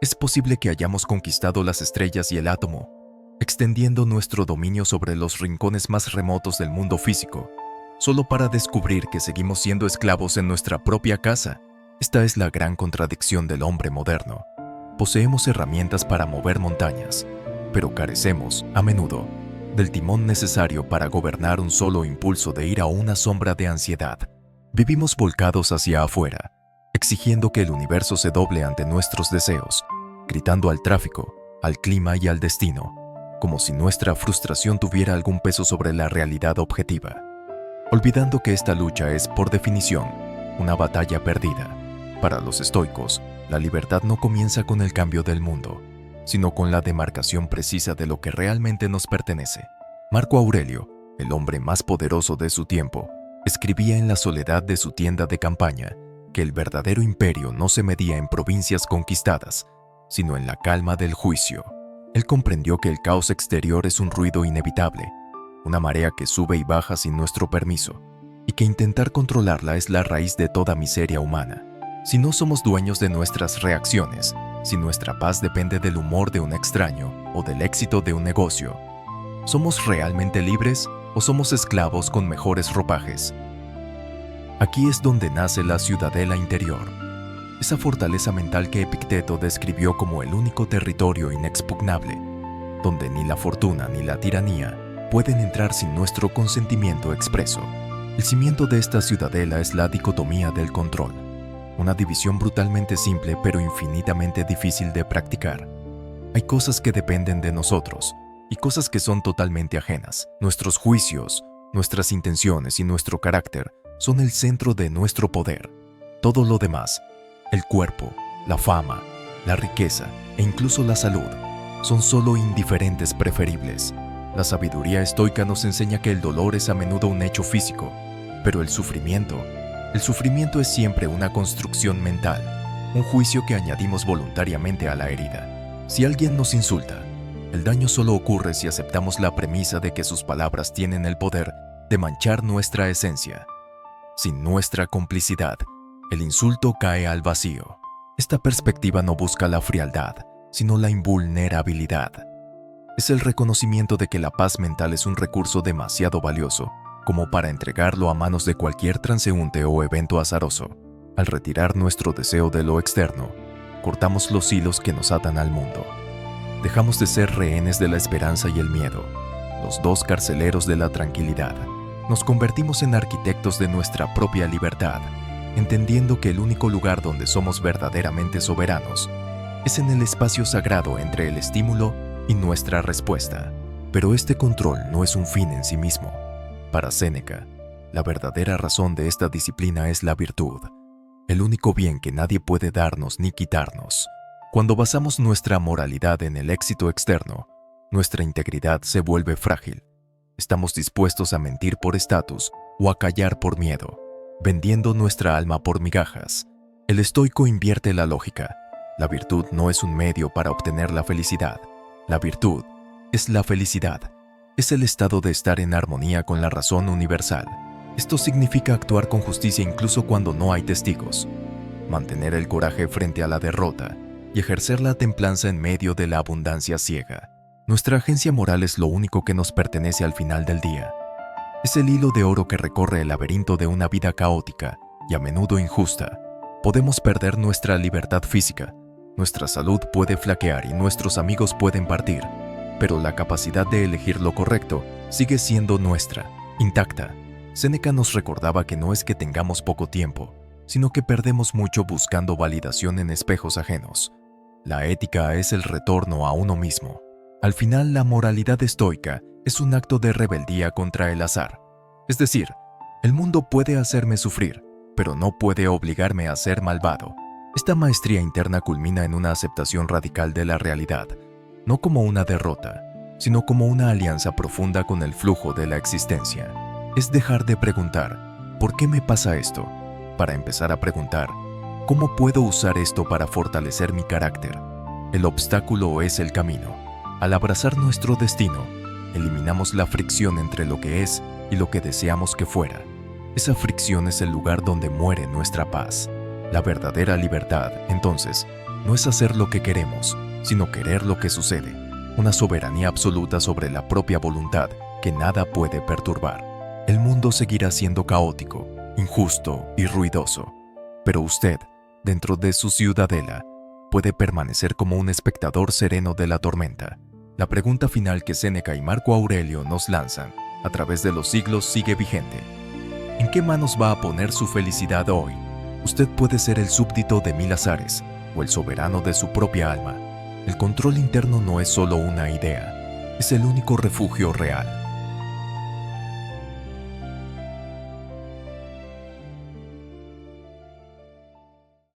Es posible que hayamos conquistado las estrellas y el átomo, extendiendo nuestro dominio sobre los rincones más remotos del mundo físico, solo para descubrir que seguimos siendo esclavos en nuestra propia casa. Esta es la gran contradicción del hombre moderno. Poseemos herramientas para mover montañas, pero carecemos, a menudo, del timón necesario para gobernar un solo impulso de ira o una sombra de ansiedad. Vivimos volcados hacia afuera, exigiendo que el universo se doble ante nuestros deseos, gritando al tráfico, al clima y al destino, como si nuestra frustración tuviera algún peso sobre la realidad objetiva, olvidando que esta lucha es, por definición, una batalla perdida. Para los estoicos, la libertad no comienza con el cambio del mundo, sino con la demarcación precisa de lo que realmente nos pertenece. Marco Aurelio, el hombre más poderoso de su tiempo, escribía en la soledad de su tienda de campaña que el verdadero imperio no se medía en provincias conquistadas, sino en la calma del juicio. Él comprendió que el caos exterior es un ruido inevitable, una marea que sube y baja sin nuestro permiso, y que intentar controlarla es la raíz de toda miseria humana. Si no somos dueños de nuestras reacciones, si nuestra paz depende del humor de un extraño o del éxito de un negocio, ¿somos realmente libres o somos esclavos con mejores ropajes? Aquí es donde nace la ciudadela interior, esa fortaleza mental que Epicteto describió como el único territorio inexpugnable, donde ni la fortuna ni la tiranía pueden entrar sin nuestro consentimiento expreso. El cimiento de esta ciudadela es la dicotomía del control, una división brutalmente simple pero infinitamente difícil de practicar. Hay cosas que dependen de nosotros y cosas que son totalmente ajenas. Nuestros juicios, nuestras intenciones y nuestro carácter son el centro de nuestro poder. Todo lo demás, el cuerpo, la fama, la riqueza e incluso la salud, son solo indiferentes preferibles. La sabiduría estoica nos enseña que el dolor es a menudo un hecho físico, pero el sufrimiento es siempre una construcción mental, un juicio que añadimos voluntariamente a la herida. Si alguien nos insulta, el daño solo ocurre si aceptamos la premisa de que sus palabras tienen el poder de manchar nuestra esencia. Sin nuestra complicidad, el insulto cae al vacío. Esta perspectiva no busca la frialdad, sino la invulnerabilidad. Es el reconocimiento de que la paz mental es un recurso demasiado valioso como para entregarlo a manos de cualquier transeúnte o evento azaroso. Al retirar nuestro deseo de lo externo, cortamos los hilos que nos atan al mundo. Dejamos de ser rehenes de la esperanza y el miedo, los dos carceleros de la tranquilidad. Nos convertimos en arquitectos de nuestra propia libertad, entendiendo que el único lugar donde somos verdaderamente soberanos es en el espacio sagrado entre el estímulo y nuestra respuesta. Pero este control no es un fin en sí mismo. Para Séneca, la verdadera razón de esta disciplina es la virtud, el único bien que nadie puede darnos ni quitarnos. Cuando basamos nuestra moralidad en el éxito externo, nuestra integridad se vuelve frágil. Estamos dispuestos a mentir por estatus o a callar por miedo, vendiendo nuestra alma por migajas. El estoico invierte la lógica. La virtud no es un medio para obtener la felicidad. La virtud es la felicidad. Es el estado de estar en armonía con la razón universal. Esto significa actuar con justicia incluso cuando no hay testigos, mantener el coraje frente a la derrota y ejercer la templanza en medio de la abundancia ciega. Nuestra agencia moral es lo único que nos pertenece al final del día. Es el hilo de oro que recorre el laberinto de una vida caótica y a menudo injusta. Podemos perder nuestra libertad física, nuestra salud puede flaquear y nuestros amigos pueden partir, pero la capacidad de elegir lo correcto sigue siendo nuestra, intacta. Séneca nos recordaba que no es que tengamos poco tiempo, sino que perdemos mucho buscando validación en espejos ajenos. La ética es el retorno a uno mismo. Al final, la moralidad estoica es un acto de rebeldía contra el azar. Es decir, el mundo puede hacerme sufrir, pero no puede obligarme a ser malvado. Esta maestría interna culmina en una aceptación radical de la realidad, no como una derrota, sino como una alianza profunda con el flujo de la existencia. Es dejar de preguntar, ¿por qué me pasa esto?, para empezar a preguntar, ¿cómo puedo usar esto para fortalecer mi carácter? El obstáculo es el camino. Al abrazar nuestro destino, eliminamos la fricción entre lo que es y lo que deseamos que fuera. Esa fricción es el lugar donde muere nuestra paz. La verdadera libertad, entonces, no es hacer lo que queremos, sino querer lo que sucede, una soberanía absoluta sobre la propia voluntad que nada puede perturbar. El mundo seguirá siendo caótico, injusto y ruidoso, pero usted, dentro de su ciudadela, puede permanecer como un espectador sereno de la tormenta. La pregunta final que Séneca y Marco Aurelio nos lanzan a través de los siglos sigue vigente. ¿En qué manos va a poner su felicidad hoy? Usted puede ser el súbdito de 1000 azares o el soberano de su propia alma. El control interno no es solo una idea, es el único refugio real.